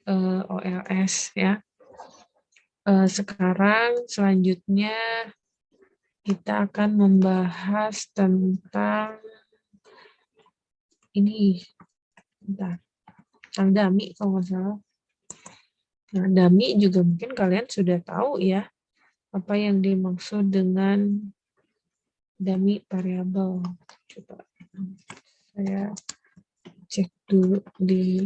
OLS ya. Sekarang selanjutnya kita akan membahas tentang ini, bentar, tentang dummy kalau nggak salah. Nah, dummy juga mungkin kalian sudah tahu ya, apa yang dimaksud dengan dummy variable. Coba saya cek dulu di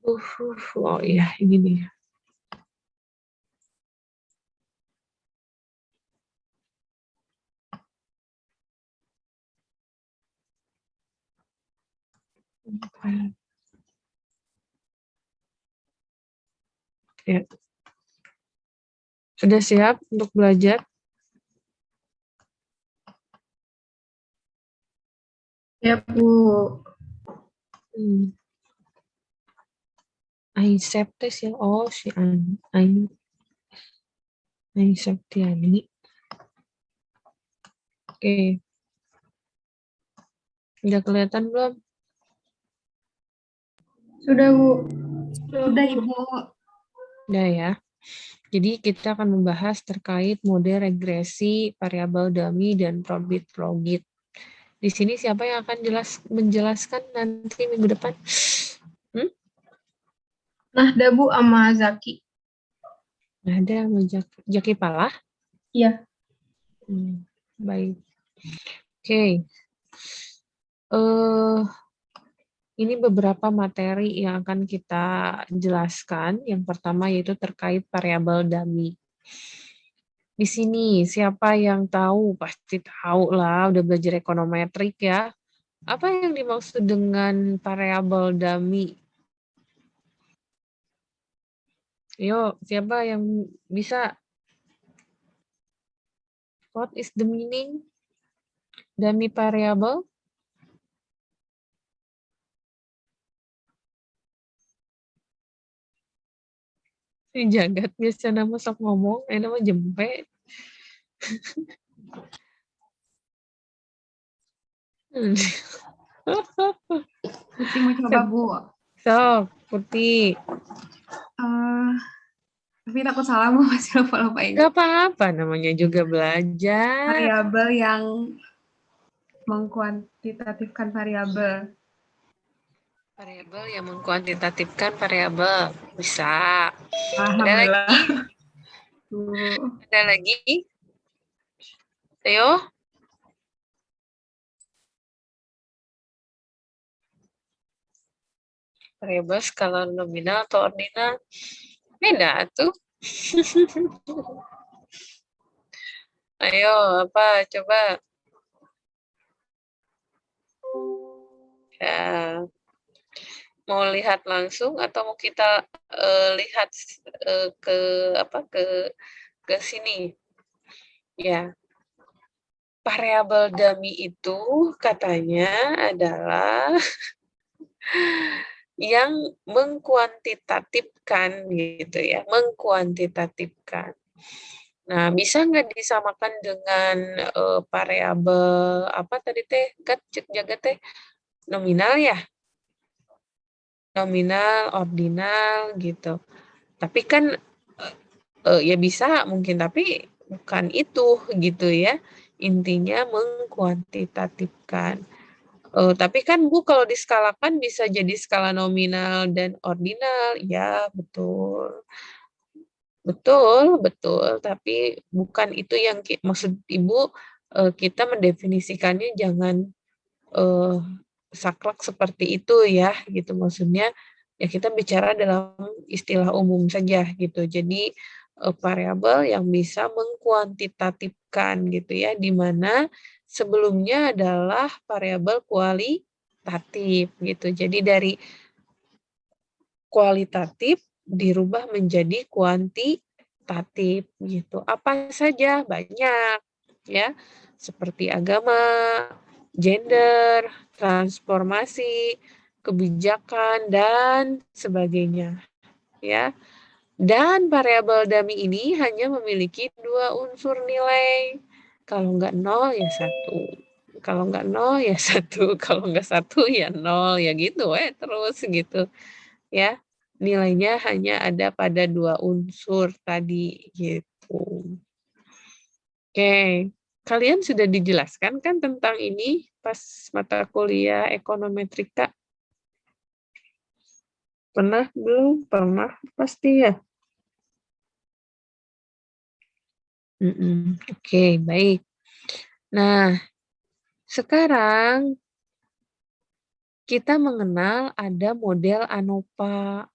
oh iya ini nih. Ya. Sudah siap untuk belajar? Ya, Bu. Aiseptes ya. Oh, si Aiseptiani. Oke. Udah kelihatan belum? Sudah, Bu. Sudah, Ibu. Udah ya. Jadi kita akan membahas terkait model regresi, variabel dummy, dan probit-probit. Di sini siapa yang akan menjelaskan nanti minggu depan? Nah, dah, Bu, sama Zaki. Nah, ada Jaki Palah. Iya. Baik. Oke. Ini beberapa materi yang akan kita jelaskan. Yang pertama yaitu terkait variabel dummy. Di sini siapa yang tahu? Pasti tahu lah, udah belajar ekonometrik ya. Apa yang dimaksud dengan variabel dummy? Yuk, siapa yang bisa? What is the meaning? Dummy variable? Ini jagat biasa nama sok ngomong, nama jempe. Putih mau coba, Bu. Sok, Putih. Tapi takut salah, Bu. Masih lupa-lupain. Gak apa-apa, namanya juga belajar. Variabel yang mengkuantitatifkan variabel. Variabel yang mengkuantitatifkan variabel. Bisa. Alhamdulillah. Ada lagi? Bu. Ada lagi? Ayo. Variabel skala nominal atau ordinal? Beda tuh. Ayo, apa? Coba. Ya. Mau lihat langsung atau mau kita lihat ke sini? Ya. Variabel dummy itu katanya adalah yang mengkuantitatifkan gitu ya, mengkuantitatifkan. Nah, bisa nggak disamakan dengan variabel apa tadi teh? Cek jaga teh nominal ya? Nominal, ordinal gitu. Tapi kan ya bisa mungkin, tapi bukan itu gitu ya. Intinya mengkuantitatifkan. Tapi kan Bu kalau diskalakan bisa jadi skala nominal dan ordinal. Ya, betul. Betul. Tapi bukan itu yang maksud Ibu, kita mendefinisikannya jangan saklek seperti itu ya, gitu. Maksudnya ya kita bicara dalam istilah umum saja gitu. Jadi variabel yang bisa mengkuantitatifkan gitu ya, di mana sebelumnya adalah variabel kualitatif gitu. Jadi dari kualitatif dirubah menjadi kuantitatif gitu. Apa saja? Banyak ya. Seperti agama, gender, transformasi, kebijakan dan sebagainya ya. Dan variabel dummy ini hanya memiliki 2 unsur nilai. Kalau nggak 0 ya 1. Kalau nggak 0 ya 1, kalau nggak 1 ya 0, ya gitu terus gitu, ya. Nilainya hanya ada pada 2 unsur tadi, gitu. Oke, kalian sudah dijelaskan kan tentang ini pas mata kuliah ekonometrika? Pernah belum? Pernah pasti ya? Oke, baik. Nah, sekarang kita mengenal ada model ANOVA.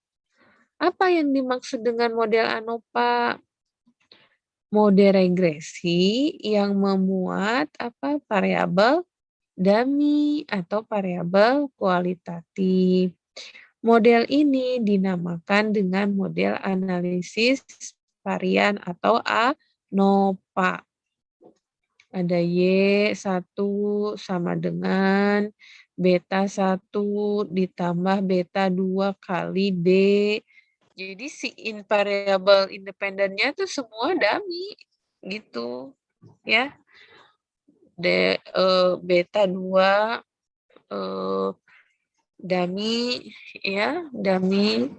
Apa yang dimaksud dengan model ANOVA? Model regresi yang memuat variabel dummy atau variabel kualitatif. Model ini dinamakan dengan model analisis varian atau ANOVA. Ada Y1 sama dengan beta 1 ditambah beta 2 kali D. Jadi si variabel independennya tuh semua dummy gitu ya. Beta 2 dummy ya, dummy,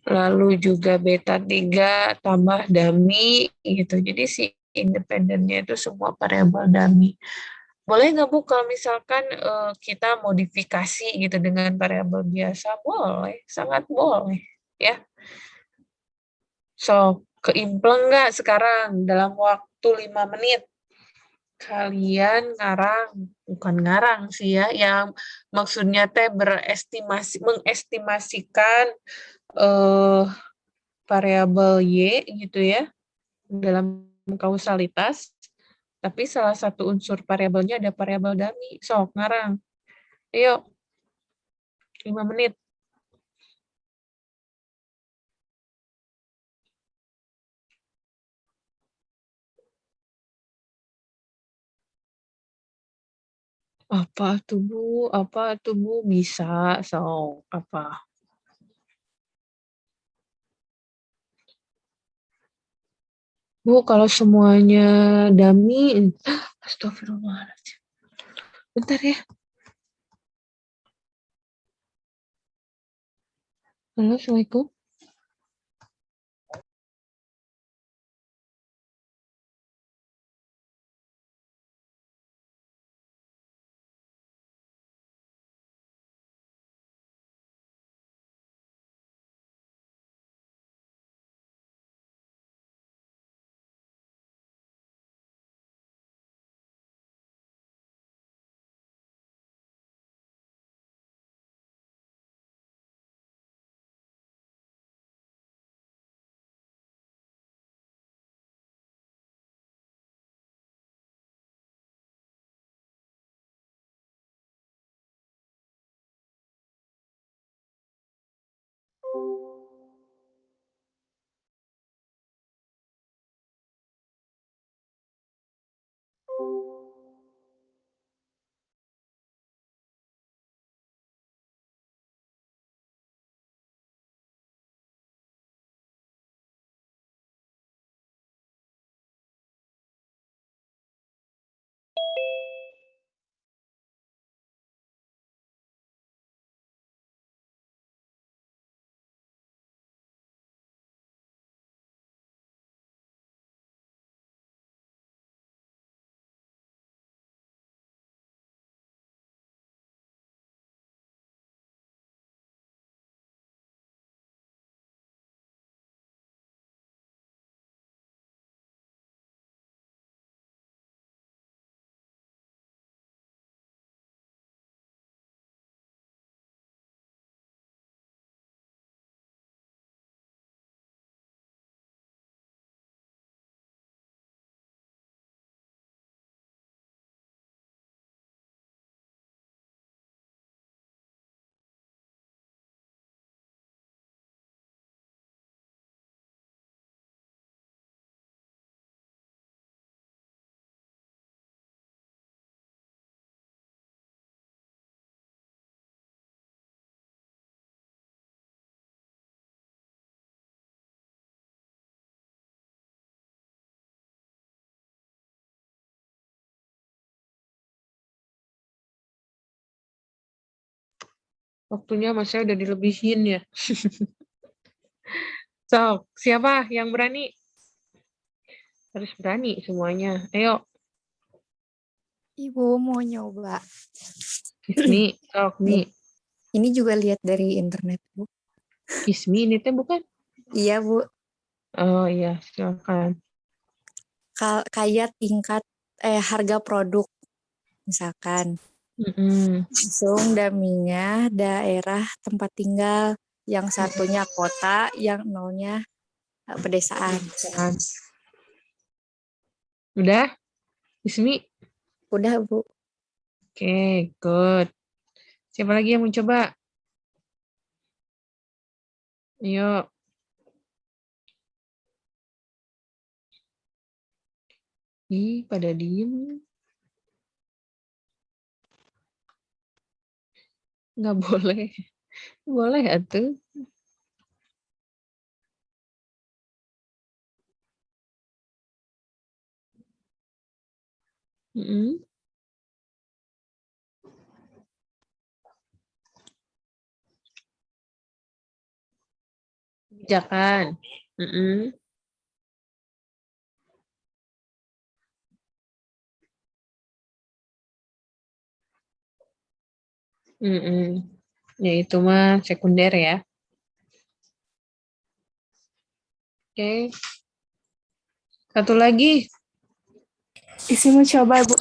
lalu juga beta 3 tambah dummy gitu. Jadi si independennya itu semua variabel dummy. Boleh nggak Bu kalau misalkan kita modifikasi gitu dengan variabel biasa? Boleh, sangat boleh ya. So, keimpleng nggak sekarang dalam waktu 5 menit? Kalian bukan ngarang sih ya, yang maksudnya mengestimasikan variabel Y gitu ya, dalam kausalitas, tapi salah satu unsur variabelnya ada variabel dummy. Sok, ngarang. Ayo, 5 menit. Apa tuh Bu? Apa tuh Bu? Bisa, sok. Apa? Bu, kalau semuanya dummy, astagfirullahaladzim. Bentar ya. Halo, Assalamualaikum. Waktunya Mas saya udah dilebihin ya. Sok, siapa yang berani? Harus berani semuanya. Ayo, Ibu mau nyoba. Ismi, sok nih. Ini juga lihat dari internet, Bu. Ismi ini teh bukan? Iya, Bu. Oh iya, silakan. Kayak tingkat harga produk. Misalkan, langsung daminya daerah tempat tinggal. Yang satunya kota, yang nolnya pedesaan. Udah? Ismi? Udah, Bu. Oke, good. Siapa lagi yang mau coba? Ayo. Ih, pada diem. Nggak boleh. Boleh atuh. Kebijakan. Ya itu mah sekunder ya. Oke. Satu lagi. Isi mau coba, Bu.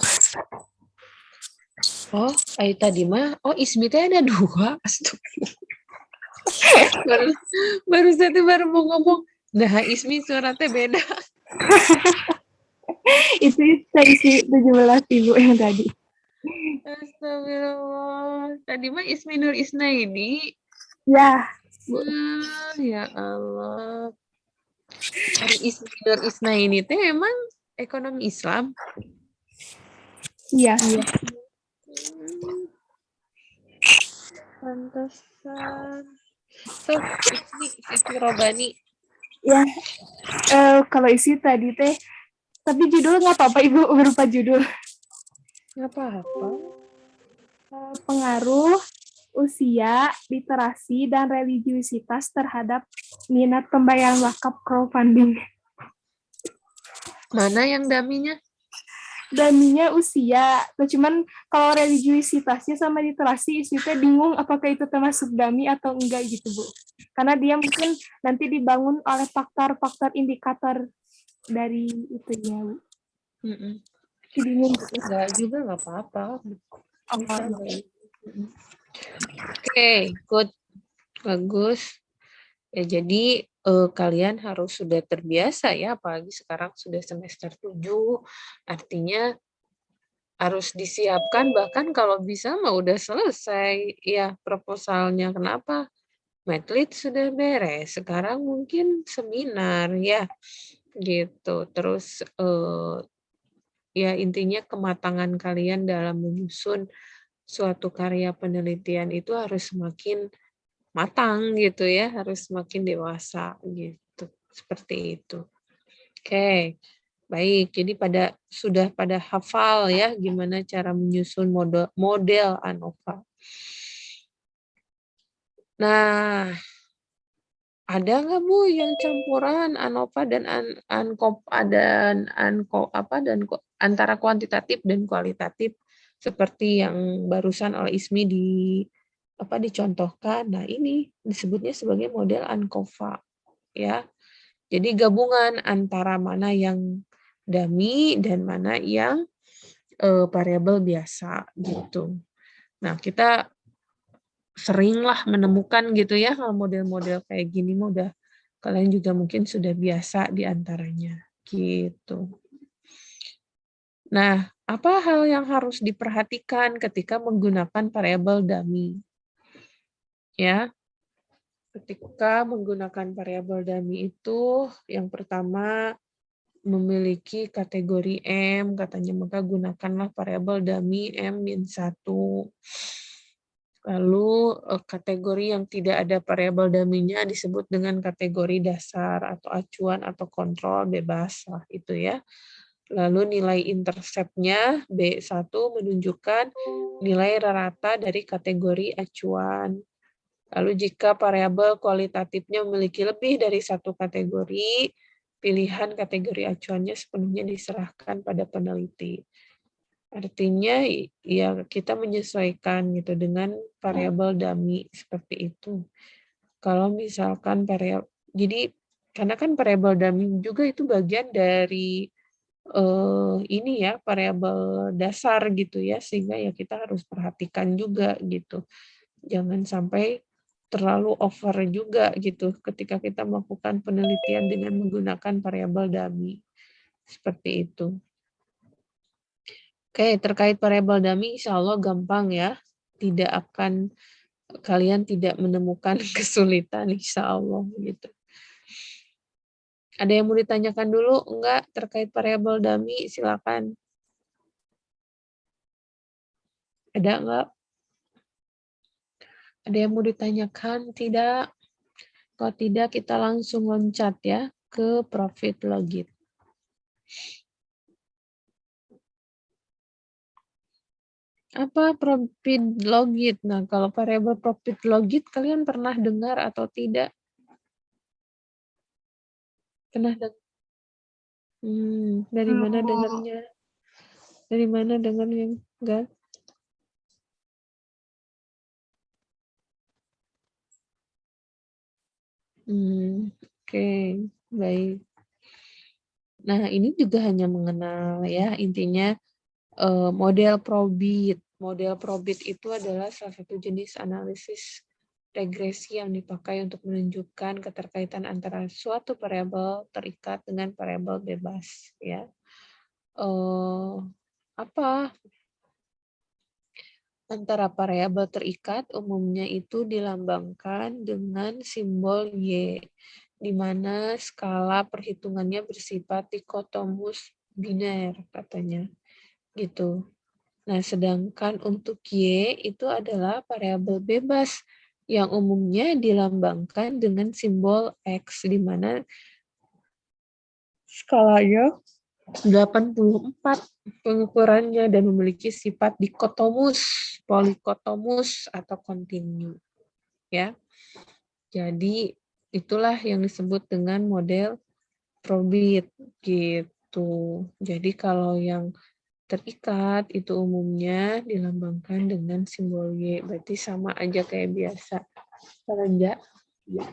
Oh, tadi mah. Oh, Ismi teh ada 2. Astagfirullah. baru satu baru mau ngomong. Nah, Ismi suaranya beda. Itu isi 17 Ibu yang tadi. Astagfirullah. Tadi mah Ismi Nur Isnaini. Ya, Bu. Ya Allah. Hari Ismi Nur Isnaini teh emang ekonomi Islam? Iya. Pantesan. So, Ismi Siti Robani. Ya, kalau isi tadi teh, tapi judul nggak apa-apa Ibu, berupa judul. Nggak apa-apa. Pengaruh usia, literasi, dan religiusitas terhadap minat pembayaran wakaf crowdfunding. Mana yang daminya? Daminya usia, cuman kalau religiusitasnya sama literasi, istri bingung apakah itu termasuk dami atau enggak gitu, Bu. Karena dia mungkin nanti dibangun oleh faktor-faktor indikator dari itunya, Bu. Bingung gitu. Enggak juga, nggak apa-apa. Oke, good. Bagus. Ya, jadi kalian harus sudah terbiasa ya, apalagi sekarang sudah semester 7, artinya harus disiapkan, bahkan kalau bisa mah udah selesai ya proposalnya. Kenapa? Medlit sudah beres, sekarang mungkin seminar ya, gitu. Terus ya intinya kematangan kalian dalam menyusun suatu karya penelitian itu harus semakin matang gitu ya, harus semakin dewasa gitu. Seperti itu. Oke. Baik, jadi sudah pada hafal ya gimana cara menyusun model ANOVA. Nah, ada nggak Bu yang campuran ANOVA dan antara kuantitatif dan kualitatif seperti yang barusan oleh Ismi dicontohkan. Nah, ini disebutnya sebagai model ANCOVA ya. Jadi gabungan antara mana yang dummy dan mana yang variabel biasa gitu. Nah, kita seringlah menemukan gitu ya model-model kayak gini, udah kalian juga mungkin sudah biasa di antaranya gitu. Nah, apa hal yang harus diperhatikan ketika menggunakan variabel dummy? Ya, ketika menggunakan variabel dummy itu yang pertama memiliki kategori M, katanya maka gunakanlah variabel dummy M-1. Lalu kategori yang tidak ada variabel dummy-nya disebut dengan kategori dasar atau acuan atau kontrol bebas lah itu ya. Lalu nilai intercept-nya B1 menunjukkan nilai rata dari kategori acuan. Lalu jika variabel kualitatifnya memiliki lebih dari satu kategori, pilihan kategori acuannya sepenuhnya diserahkan pada peneliti. Artinya ya kita menyesuaikan gitu dengan variabel dummy seperti itu. Kalau misalkan jadi karena kan variabel dummy juga itu bagian dari ini ya variabel dasar gitu ya, sehingga ya kita harus perhatikan juga gitu. Jangan sampai terlalu over juga gitu ketika kita melakukan penelitian dengan menggunakan variabel dummy. Seperti itu. Oke, terkait variabel dummy insya Allah gampang ya. Kalian tidak menemukan kesulitan insya Allah gitu. Ada yang mau ditanyakan dulu? Enggak terkait variabel dummy? Silakan. Ada enggak? Ada yang mau ditanyakan? Tidak? Kalau tidak, kita langsung loncat ya ke profit logit. Apa profit logit? Nah, kalau variabel profit logit kalian pernah dengar atau tidak? Pernah dengar? Dari mana dengarnya? Dari mana dengarnya? Enggak? Oke, baik. Nah, ini juga hanya mengenal ya, intinya model probit. Model probit itu adalah salah satu jenis analisis regresi yang dipakai untuk menunjukkan keterkaitan antara suatu variabel terikat dengan variabel bebas. Ya, apa antara variabel terikat umumnya itu dilambangkan dengan simbol Y, di mana skala perhitungannya bersifat dikotomus biner katanya. Gitu. Nah, sedangkan untuk Y itu adalah variabel bebas yang umumnya dilambangkan dengan simbol X, di mana skalanya 84 pengukurannya dan memiliki sifat dikotomus, polikotomus, atau kontinu. Ya. Jadi, itulah yang disebut dengan model probit gitu. Jadi kalau yang terikat itu umumnya dilambangkan dengan simbol Y. Berarti sama aja kayak biasa. Enggak? Ya.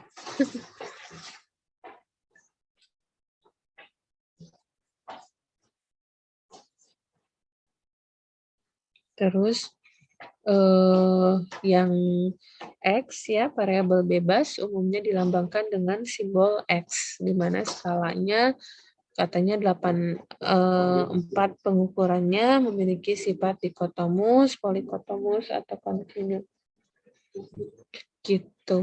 Terus yang X ya, variabel bebas umumnya dilambangkan dengan simbol X, di mana skalanya katanya 4 pengukurannya memiliki sifat dikotomus, polikotomus, atau kontinu. Gitu.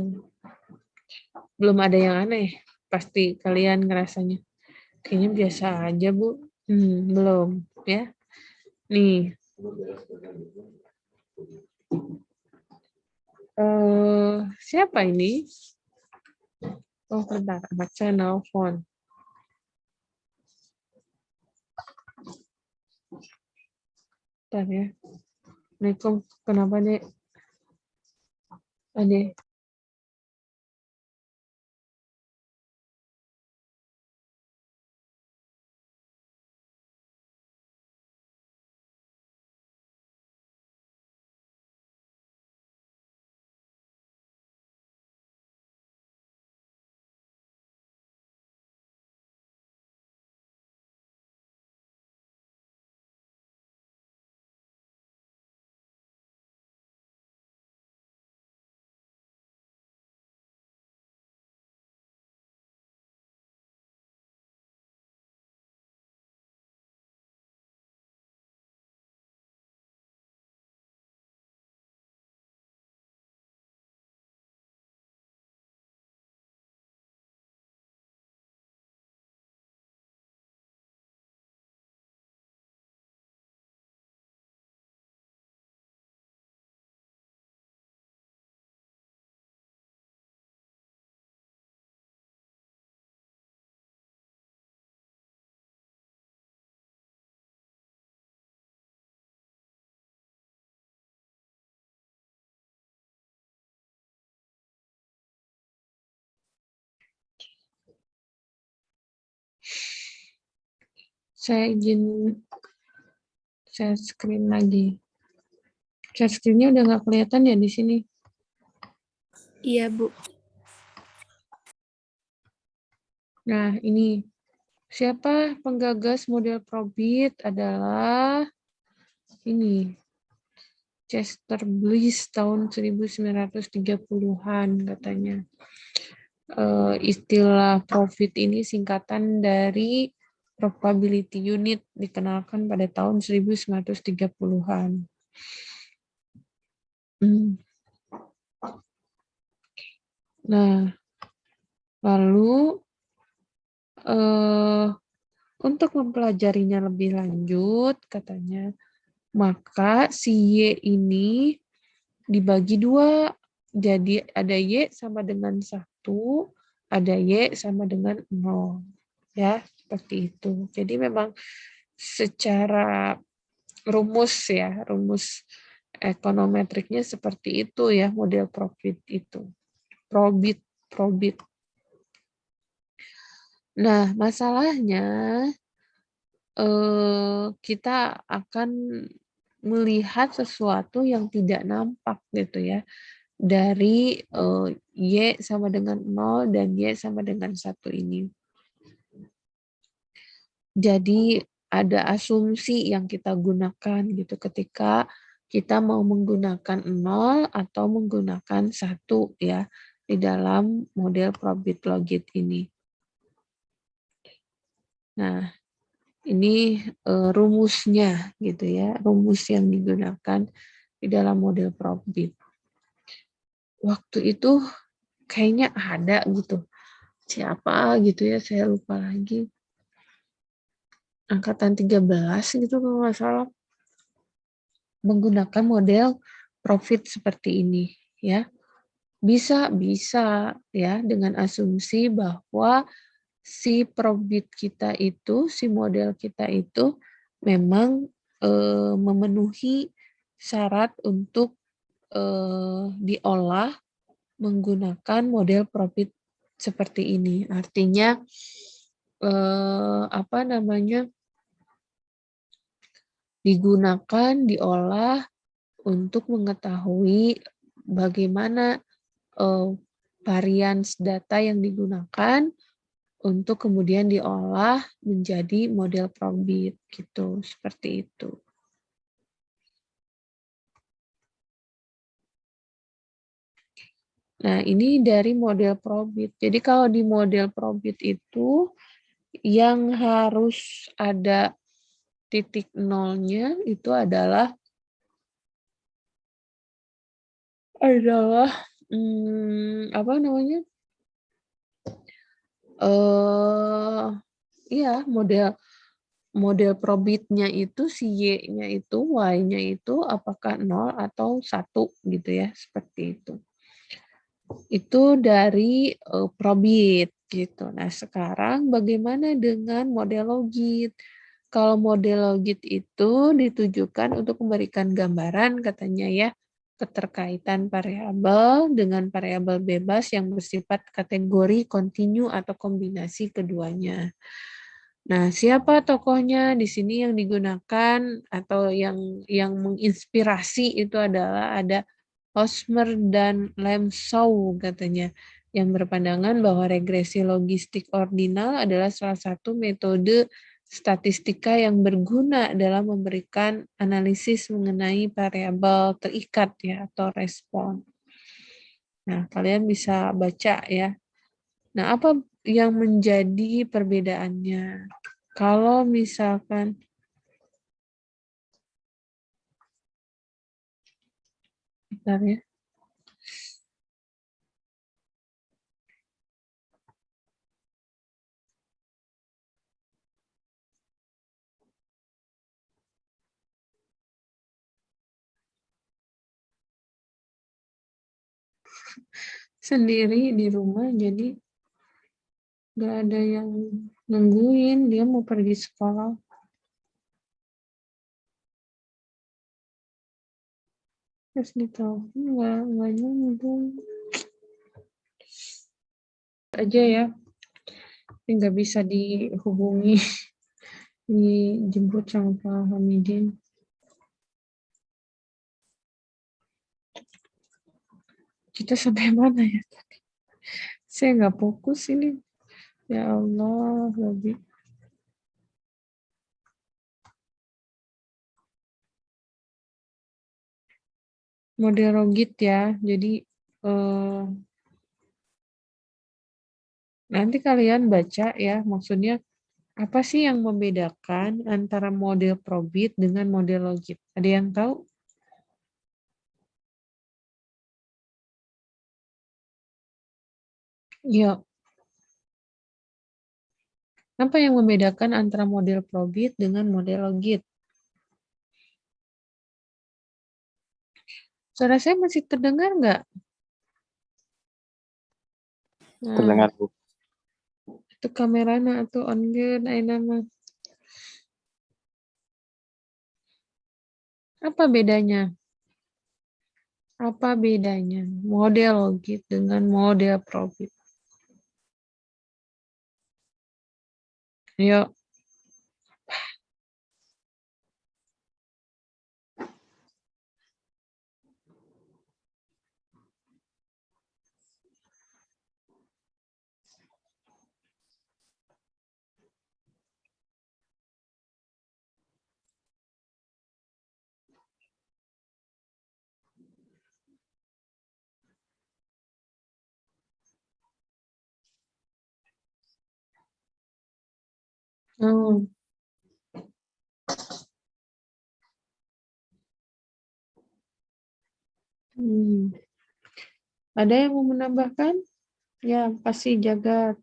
Belum ada yang aneh, pasti kalian ngerasanya. Kayaknya biasa aja, Bu. Belum, ya. Nih. Siapa ini? Oh, bentar. Anak saya nelfon. Bentar ya. Assalamualaikum. Kenapa, Dek? Adek. Saya izin share screen lagi. Share screen-nya udah nggak kelihatan ya di sini? Iya, Bu. Nah, ini. Siapa penggagas model Probit adalah ini. Chester Bliss tahun 1930-an katanya. Istilah profit ini singkatan dari probability unit dikenalkan pada tahun 1930-an. Nah, lalu untuk mempelajarinya lebih lanjut, katanya, maka si Y ini dibagi dua. Jadi ada Y sama dengan 1, ada Y sama dengan 0. Ya, seperti itu. Jadi memang secara rumus ekonometriknya seperti itu ya, model profit itu. Probit. Nah, masalahnya kita akan melihat sesuatu yang tidak nampak gitu ya. Dari Y sama dengan 0 dan Y sama dengan 1 ini. Jadi ada asumsi yang kita gunakan gitu ketika kita mau menggunakan 0 atau menggunakan 1 ya di dalam model probit logit ini. Nah, ini rumusnya gitu ya, rumus yang digunakan di dalam model probit. Waktu itu kayaknya ada gitu. Siapa gitu ya, saya lupa lagi. Angkatan 13 gitu kalau nggak salah. Menggunakan model profit seperti ini ya. Bisa ya dengan asumsi bahwa si probit kita itu, si model kita itu memang memenuhi syarat untuk diolah menggunakan model profit seperti ini. Artinya digunakan, diolah untuk mengetahui bagaimana varians data yang digunakan untuk kemudian diolah menjadi model probit gitu, seperti itu. Nah, ini dari model probit. Jadi kalau di model probit itu yang harus ada titik nolnya itu adalah apa namanya? Iya, model probitnya itu si Y-nya itu, Y-nya itu apakah 0 atau 1 gitu ya, seperti itu. Itu dari probit gitu. Nah, sekarang bagaimana dengan model logit? Kalau model logit itu ditujukan untuk memberikan gambaran katanya ya, keterkaitan variabel dengan variabel bebas yang bersifat kategori kontinu atau kombinasi keduanya. Nah, siapa tokohnya di sini yang digunakan atau yang menginspirasi itu adalah ada Hosmer dan Lemsau katanya, yang berpandangan bahwa regresi logistik ordinal adalah salah satu metode statistika yang berguna dalam memberikan analisis mengenai variabel terikat ya atau respon. Nah, kalian bisa baca ya. Nah, apa yang menjadi perbedaannya? Kalau misalkan bentar ya. Sendiri di rumah jadi nggak ada yang nungguin, dia mau pergi sekolah. Terus ditelepon nggak nyambung. Aja ya, nggak bisa dihubungi. dijemput sama Pak Hamidin. Kita sampai mana ya tadi? Saya nggak fokus ini. Ya Allah, lebih. Model Rogit ya. Jadi nanti kalian baca ya, maksudnya apa sih yang membedakan antara model Probit dengan model Logit? Ada yang tahu? Ya. Apa yang membedakan antara model Probit dengan model Logit? Suara saya masih terdengar nggak? Nah, Terdengar, Bu. itu kameranya atau on-geun ayeuna mah. Apa bedanya? Apa bedanya model Logit dengan model Probit? Yuk. Oh. Ada yang mau menambahkan? Ya, pasti Jagat.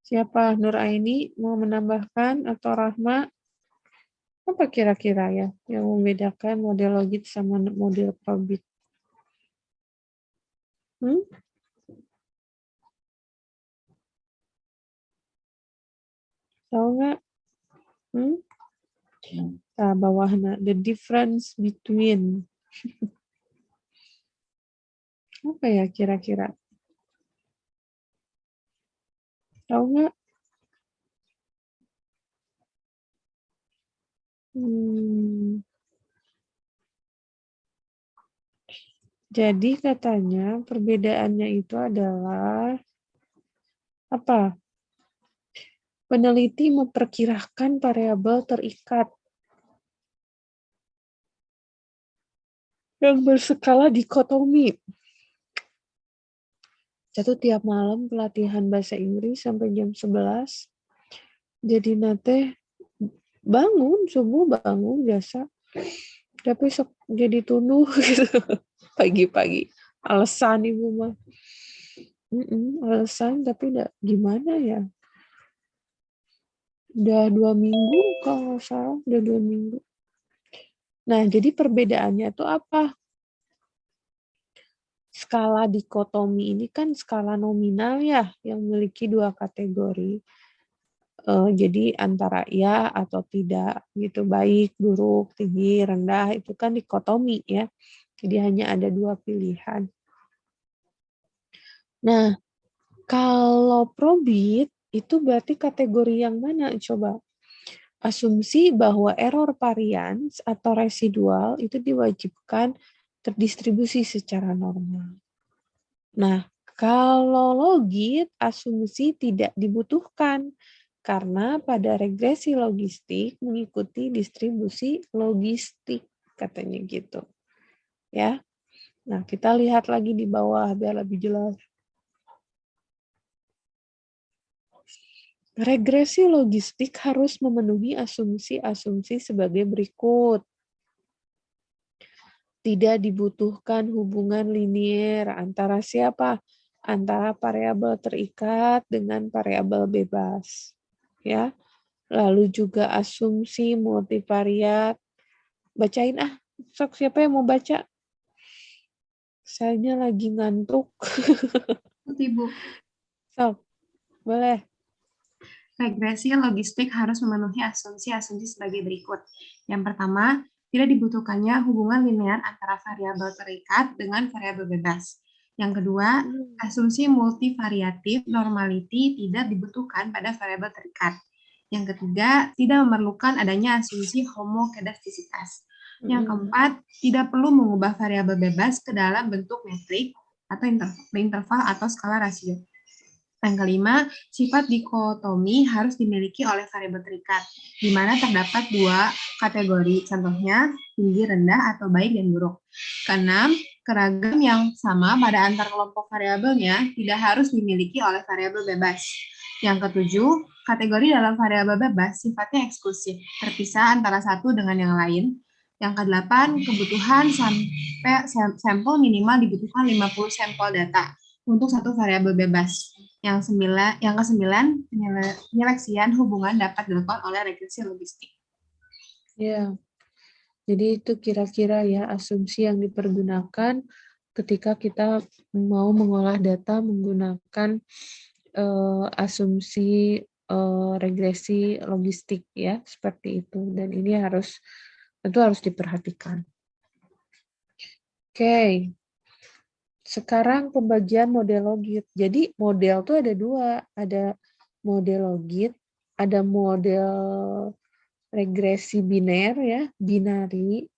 Siapa? Nur Aini mau menambahkan atau Rahma? Apa kira-kira ya yang membedakan model Logit sama model Probit? Tahu nggak? Nah, bawahnya the difference between. Apa ya kira-kira? Tahu nggak? Jadi katanya perbedaannya itu adalah apa? Peneliti memperkirakan variabel terikat yang berskala dikotomi. Jatuh tiap malam pelatihan bahasa Inggris sampai jam 11. Jadi nate bangun, subuh bangun biasa. Tapi sok jadi tunduh gitu. Pagi-pagi. Alasan ibu mah. Alasan tapi gimana ya. Udah 2 minggu kalau nggak salah. Udah 2 minggu. Nah, jadi perbedaannya tuh apa? Skala dikotomi ini kan skala nominal ya, yang memiliki 2 kategori. Jadi antara ya atau tidak gitu, baik, buruk, tinggi, rendah, itu kan dikotomi ya. Jadi hanya ada 2 pilihan. Nah, kalau Probit itu berarti kategori yang mana coba? Asumsi bahwa error varians atau residual itu diwajibkan terdistribusi secara normal. Nah, kalau Logit asumsi tidak dibutuhkan karena pada regresi logistik mengikuti distribusi logistik katanya gitu. Ya. Nah, kita lihat lagi di bawah biar lebih jelas. Regresi logistik harus memenuhi asumsi-asumsi sebagai berikut. Tidak dibutuhkan hubungan linier antara siapa? Antara variabel terikat dengan variabel bebas. Ya. Lalu juga asumsi multivariat. Bacain sok siapa yang mau baca? Saya lagi ngantuk. Ibu. Sok, boleh. Regresi logistik harus memenuhi asumsi-asumsi sebagai berikut. Yang pertama, tidak dibutuhkannya hubungan linear antara variabel terikat dengan variabel bebas. Yang kedua, asumsi multivariatif normality tidak dibutuhkan pada variabel terikat. Yang ketiga, tidak memerlukan adanya asumsi homokedastisitas. Yang keempat, tidak perlu mengubah variabel bebas ke dalam bentuk metrik atau interval atau skala rasio. Yang kelima, sifat dikotomi harus dimiliki oleh variabel terikat, di mana terdapat dua kategori, contohnya tinggi, rendah, atau baik dan buruk. Keenam, keragam yang sama pada antar kelompok variabelnya tidak harus dimiliki oleh variabel bebas. Yang ketujuh, kategori dalam variabel bebas sifatnya eksklusif, terpisah antara satu dengan yang lain. Yang kedelapan, kebutuhan sampai sampel minimal dibutuhkan 50 sampel data untuk satu variabel bebas. Yang kesembilan, penyeleksian hubungan dapat dilakukan oleh regresi logistik. Ya, jadi itu kira-kira ya asumsi yang dipergunakan ketika kita mau mengolah data menggunakan asumsi regresi logistik ya, seperti itu. Dan ini tentu harus diperhatikan. Oke. Sekarang pembagian model logit. Jadi model tuh ada dua, ada model logit, ada model regresi biner ya, binari,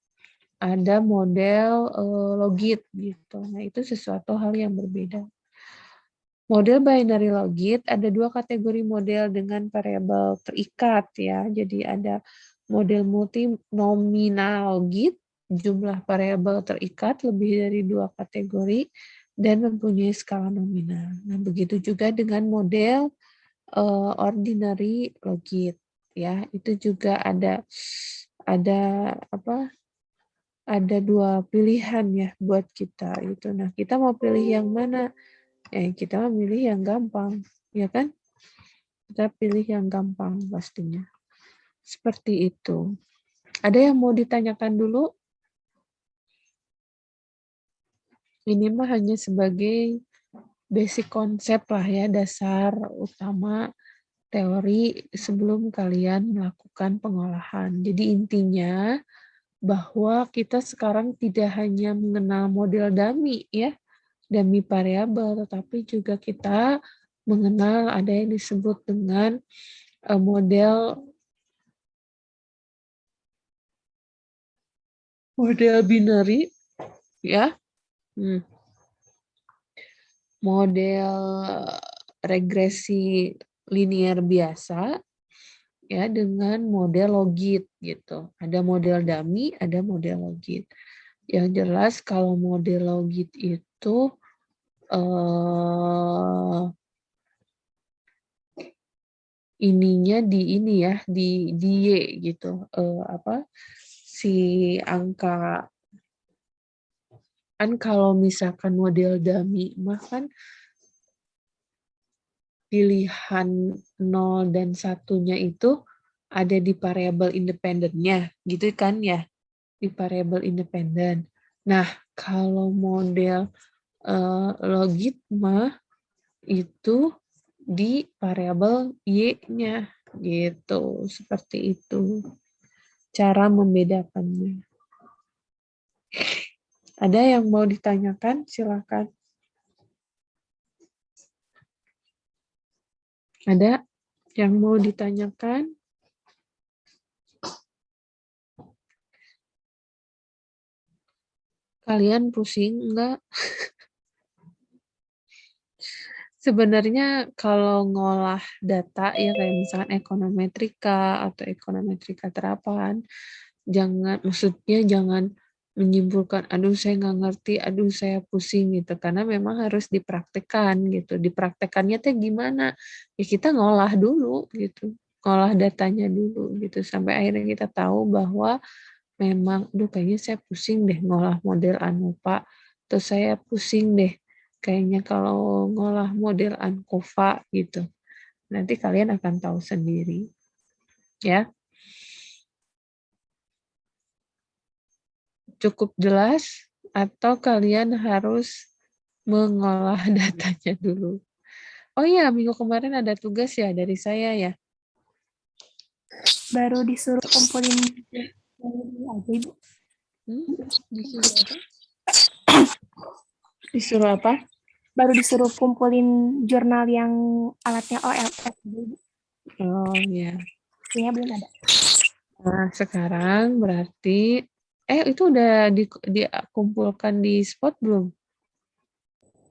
ada model logit gitu. Nah, itu sesuatu hal yang berbeda. Model binary logit ada dua kategori model dengan variabel terikat ya. Jadi ada model multinominal logit, jumlah variabel terikat lebih dari dua kategori dan mempunyai skala nominal. Nah, begitu juga dengan model ordinary logit ya. Itu juga ada apa? Ada dua pilihan ya buat kita itu. Nah, kita mau pilih yang mana? Kita memilih yang gampang, ya kan? Kita pilih yang gampang pastinya. Seperti itu. Ada yang mau ditanyakan dulu? Ini mah hanya sebagai basic konsep lah ya, dasar utama teori sebelum kalian melakukan pengolahan. Jadi intinya bahwa kita sekarang tidak hanya mengenal model dummy ya, dummy variabel, tetapi juga kita mengenal ada yang disebut dengan model binary ya. Model regresi linear biasa ya dengan model logit gitu. Ada model dummy, ada model logit. Yang jelas kalau model logit itu ininya di ini ya, di Y gitu. Si angka kan kalau misalkan model dummy mah kan pilihan 0 dan 1-nya itu ada di variabel independennya, gitu kan ya, di variabel independen. Nah, kalau model logitma itu di variabel Y-nya, gitu, seperti itu. Cara membedakannya. Ada yang mau ditanyakan? Silakan. Ada yang mau ditanyakan? Kalian pusing enggak? Sebenarnya kalau ngolah data ya kayak misalkan ekonometrika atau ekonometrika terapan, maksudnya jangan menyimpulkan, aduh saya nggak ngerti, aduh saya pusing gitu, karena memang harus dipraktekkan gitu. Dipraktekannya teh gimana? Ya kita ngolah dulu gitu, ngolah datanya dulu gitu, sampai akhirnya kita tahu bahwa memang, kayaknya saya pusing deh ngolah model ANOVA, terus saya pusing deh kayaknya kalau ngolah model ANCOVA gitu. Nanti kalian akan tahu sendiri. Ya. Cukup jelas atau kalian harus mengolah datanya dulu? Oh iya, minggu kemarin ada tugas ya dari saya ya. Baru disuruh kumpulin aja, Ibu. Disuruh apa? Disuruh apa? Baru disuruh kumpulin jurnal yang alatnya OLS. Oh ya. Kayaknya belum ada. Nah, sekarang berarti itu udah dikumpulkan di spot belum?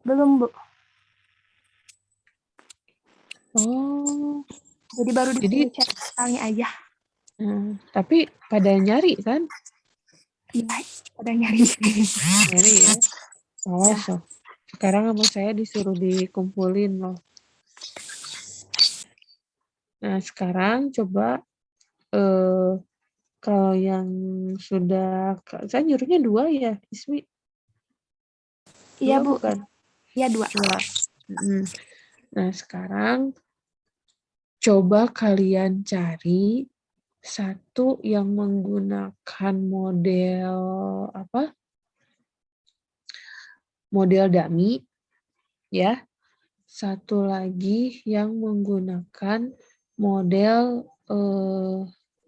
Belum, Bu. Oh, Jadi baru jadi disuruh cek stylenya aja. tapi pada nyari kan? Iya, pada nyari. Nyari ya. Awas loh. Sekarang sama saya disuruh dikumpulin loh. Nah, sekarang coba kalau yang sudah, saya nyuruhnya 2 ya, Ismi? Iya, 2 Bu. bukan? Iya, 2. 2. Nah, sekarang coba kalian cari satu yang menggunakan model apa? Model dummy, ya. Satu lagi yang menggunakan model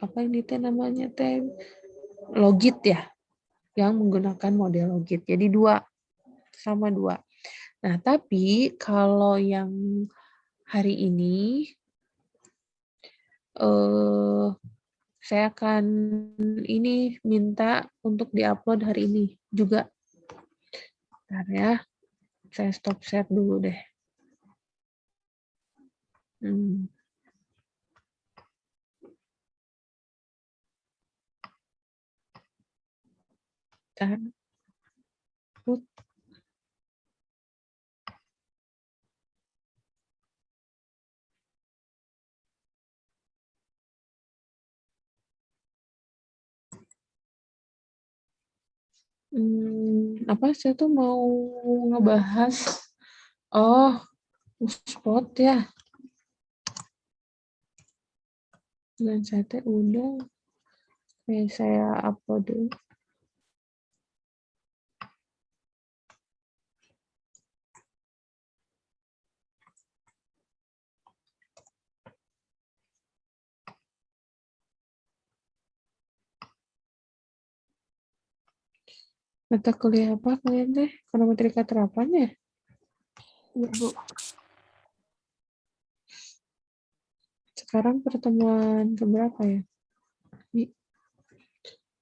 apa ini teh namanya teh? Logit ya, yang menggunakan model logit. Jadi 2 sama 2. Nah, tapi kalau yang hari ini saya akan ini minta untuk diupload hari ini juga. Bentar ya, saya stop share dulu deh. Bentar. Apa saya tuh mau ngebahas spot ya. Dan saya teh udah saya upload dulu. Mata kuliah apa kalian teh? Ekonometri terapan ya? Iya, Bu. Sekarang pertemuan keberapa ya?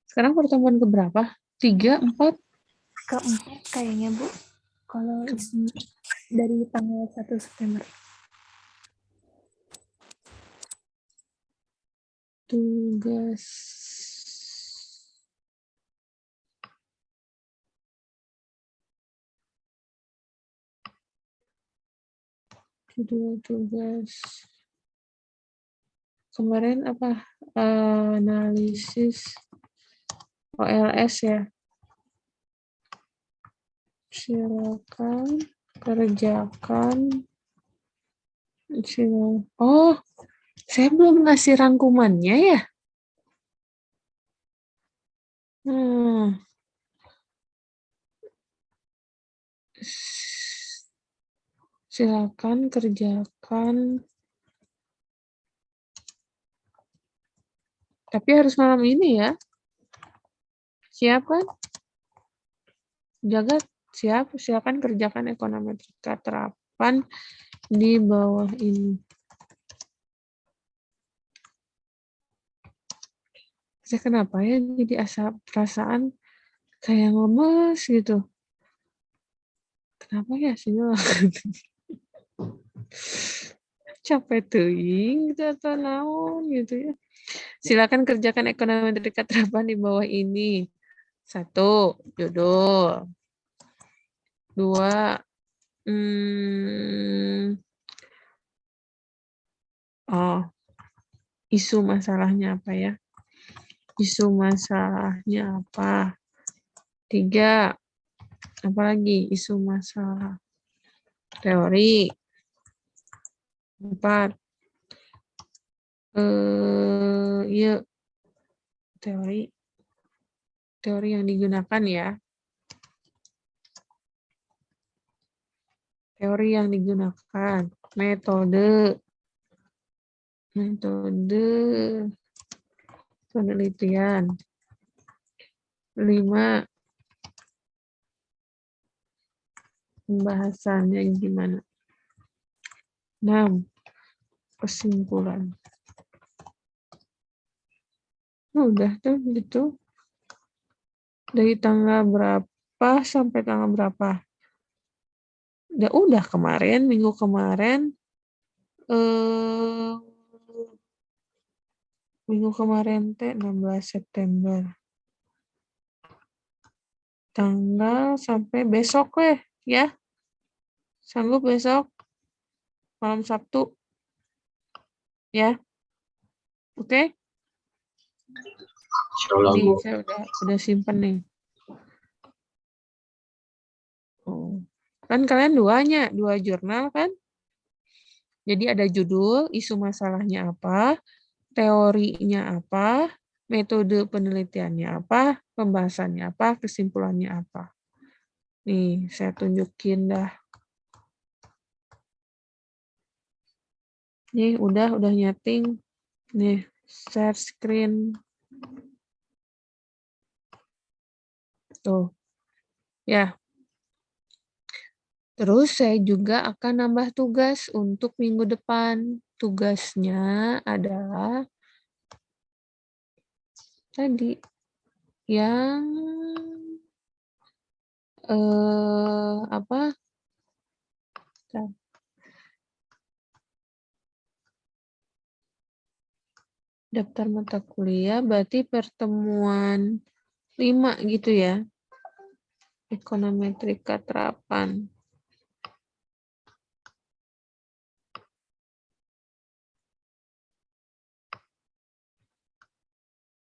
Sekarang pertemuan keberapa? 3, 4? Keempat kayaknya, Bu. Kalau dari tanggal 1 September. Tugas kemarin apa, analisis OLS ya. Silakan kerjakan. Oh, saya belum ngasih rangkumannya ya. Silakan kerjakan. Tapi harus malam ini ya. Siap kan? Jaga siap, silakan kerjakan ekonometrika terapan di bawah ini. Saya kenapa ya jadi perasaan kayak lemes gitu. Kenapa ya sih? Capek teuing gitu atau naon gitu ya. Silakan kerjakan ekonometrika terapan di bawah ini. 1, judul. 2, isu masalahnya apa ya? Isu masalahnya apa? 3, apalagi isu masalah. Teori. 4, iya, teori yang digunakan ya. Teori yang digunakan, metode penelitian. 5, pembahasannya gimana? 6. Kesimpulan. Udah tuh gitu. Dari tanggal berapa sampai tanggal berapa? Udah kemarin, minggu kemarin. Minggu kemarin teh 16 September. Tanggal sampai besok ya. Sanggup besok malam Sabtu. Ya. Oke? Insyaallah, Nih, Bu. saya udah simpen nih. Oh. Kan kalian dua jurnal kan? Jadi ada judul, isu masalahnya apa, teorinya apa, metode penelitiannya apa, pembahasannya apa, kesimpulannya apa. Nih, saya tunjukin dah. Nih, udah nyeting. Nih, share screen. Tuh. Ya. Terus saya juga akan nambah tugas untuk minggu depan. Tugasnya adalah tadi yang apa? Daftar mata kuliah berarti pertemuan 5 gitu ya. Ekonometrika terapan.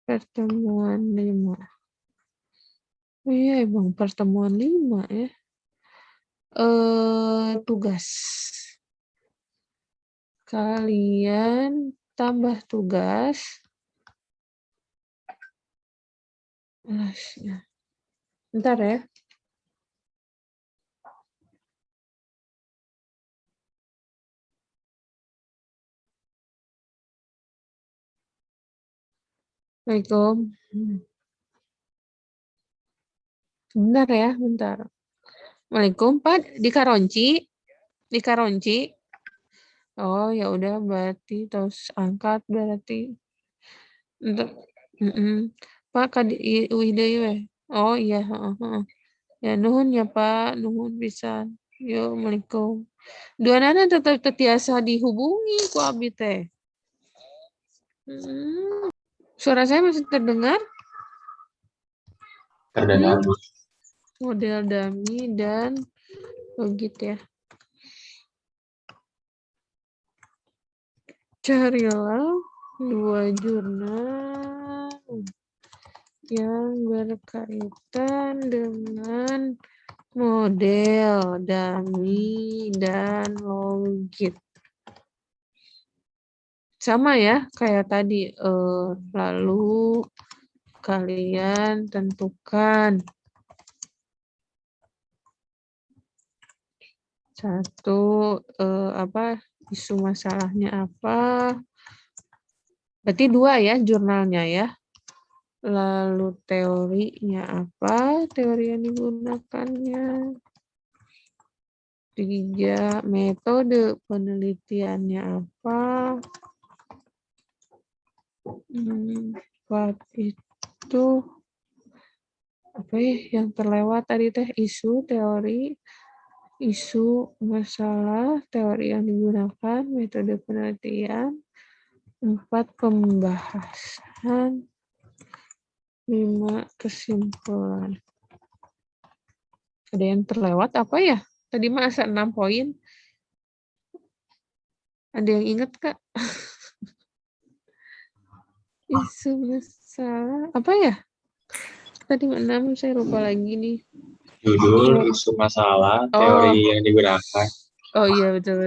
Pertemuan 5. Oh iya, Bang, pertemuan 5 ya. Tugas. Kalian tambah tugas. Bentar ya. Assalamualaikum. Bentar ya, bentar. Waalaikumsalam, Pak. Di Karonci. Oh, ya udah berarti terus angkat berarti. Untuk Pak Widaya. Oh iya, heeh. Ya nuhun ya Pak, nuhun pisan. Yo, Assalamualaikum. Dua nana tetap tetiasa dihubungi ku abdi teh. Suara saya masih terdengar? Terdengar, Bu. Model dummy dan logit ya. Carilah 2 jurnal yang berkaitan dengan model dummy dan logit. Sama ya kayak tadi, lalu kalian tentukan isu masalahnya apa. Berarti 2 ya jurnalnya ya. Lalu teorinya apa, teori yang digunakannya. 3, metode penelitiannya apa. 4 itu apa ya yang terlewat tadi teh, isu, teori, isu, masalah, teori yang digunakan, metode penelitian. 4, pembahasan. 5, kesimpulan. Ada yang terlewat apa ya? Tadi masa 6 poin. Ada yang ingat, Kak? Isu masalah. Apa ya? Tadi 6, saya lupa lagi nih. Judul, isu masalah, teori yang digunakan. Oh iya, betul.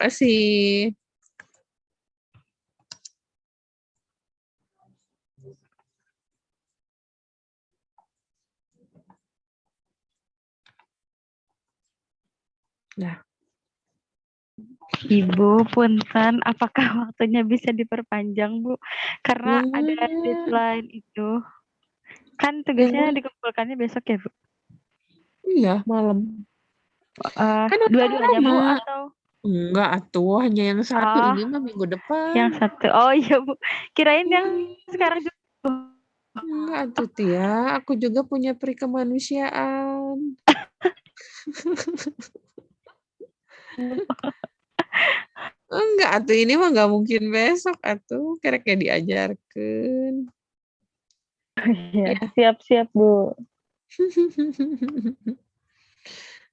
Kasih. Nah. Ibu, punten, apakah waktunya bisa diperpanjang, Bu? Karena ada deadline itu. Kan tugasnya dikumpulkannya besok ya, Bu? Iya, malam. Kan udah Dua-duanya Bu lama. atau Enggak atuh, hanya yang satu. Oh, Ini mah minggu depan. yang satu? Oh iya Bu, kirain yang sekarang juga. Enggak atuh Tia, aku juga punya peri kemanusiaan. Enggak atuh, ini mah nggak mungkin besok atuh, kayak diajarkan. Iya, Ya. siap-siap Bu.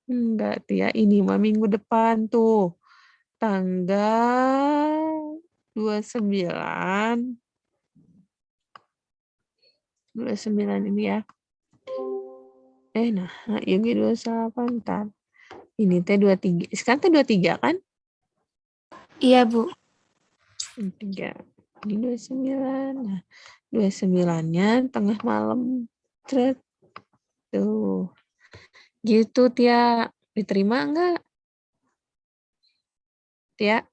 Enggak Tia, ini mah minggu depan tuh. Tanggal 29. 29 ini ya. Nah, yang 28 ntar. Ini teh 23. Sekarang teh 23 kan? Iya, Bu. 3. Ini 29. Nah, 29-nya tengah malam. Tret. Tuh. Gitu, Tia. Diterima enggak? Tia?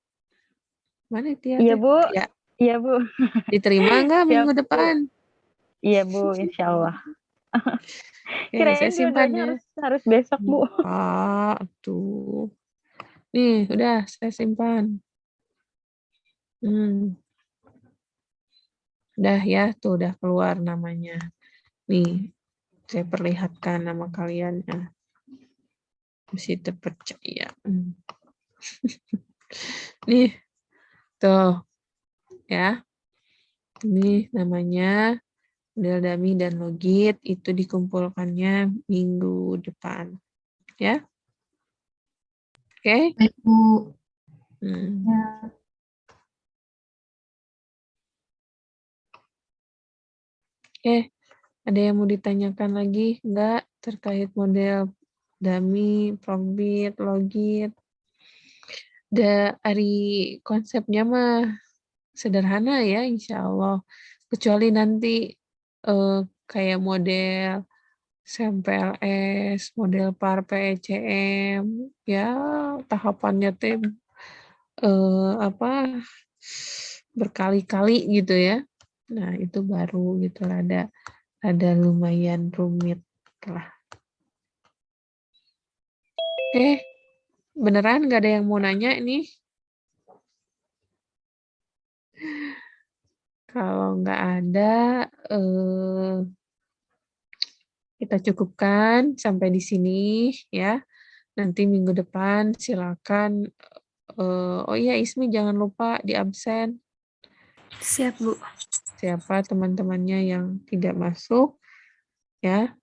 Mana Tia? Iya Bu, Tia. iya Bu. Diterima enggak Siap minggu Bu. depan? Iya Bu, insya Allah. Oke, saya Kirain simpan dua-duanya ya. harus besok Bu. Tuh. Nih, udah saya simpan. Udah ya, tuh udah keluar namanya. Nih, saya perlihatkan nama kalian ya. Mesti terpercaya. Nih, tuh ya. Ini namanya model dummy dan logit, itu dikumpulkannya minggu depan. Ya. Oke? Baik, Bu. Ya. Ada yang mau ditanyakan lagi? Enggak? Terkait model dummy, probit, logit. Dari konsepnya mah sederhana ya, insya Allah. Kecuali nanti kayak model SMPLS, model PAR PECM, ya tahapannya teh berkali-kali gitu ya. Nah itu baru gitu, ada lumayan rumit lah. Oke, beneran nggak ada yang mau nanya ini? Kalau nggak ada, kita cukupkan sampai di sini ya. Nanti minggu depan silakan. Oh iya, Ismi jangan lupa di absen. Siap, Bu. Siapa teman-temannya yang tidak masuk, ya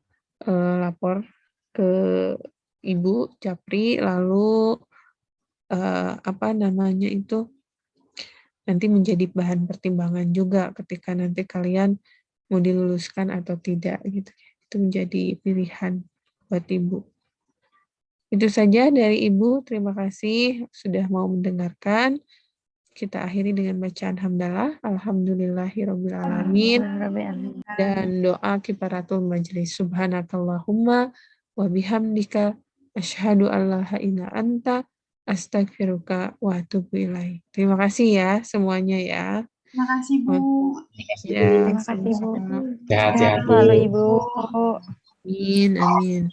lapor ke Ibu Japri, lalu nanti menjadi bahan pertimbangan juga ketika nanti kalian mau diluluskan atau tidak gitu. Itu menjadi pilihan buat Ibu. Itu saja dari Ibu. Terima kasih sudah mau mendengarkan. Kita akhiri dengan bacaan hamdalah. Alhamdulillahirrabbilalamin. Dan doa kifaratul majlis. Subhanakallahumma wa bihamdika asyhadu an la ilaha illa anta astaghfiruka wa atubu ilaik. Terima kasih ya semuanya ya. Terima kasih, Bu. Ya, Terima kasih Bu. sama-sama. Sehat-sehat, Bu. Selalu Ibu. Amin, amin.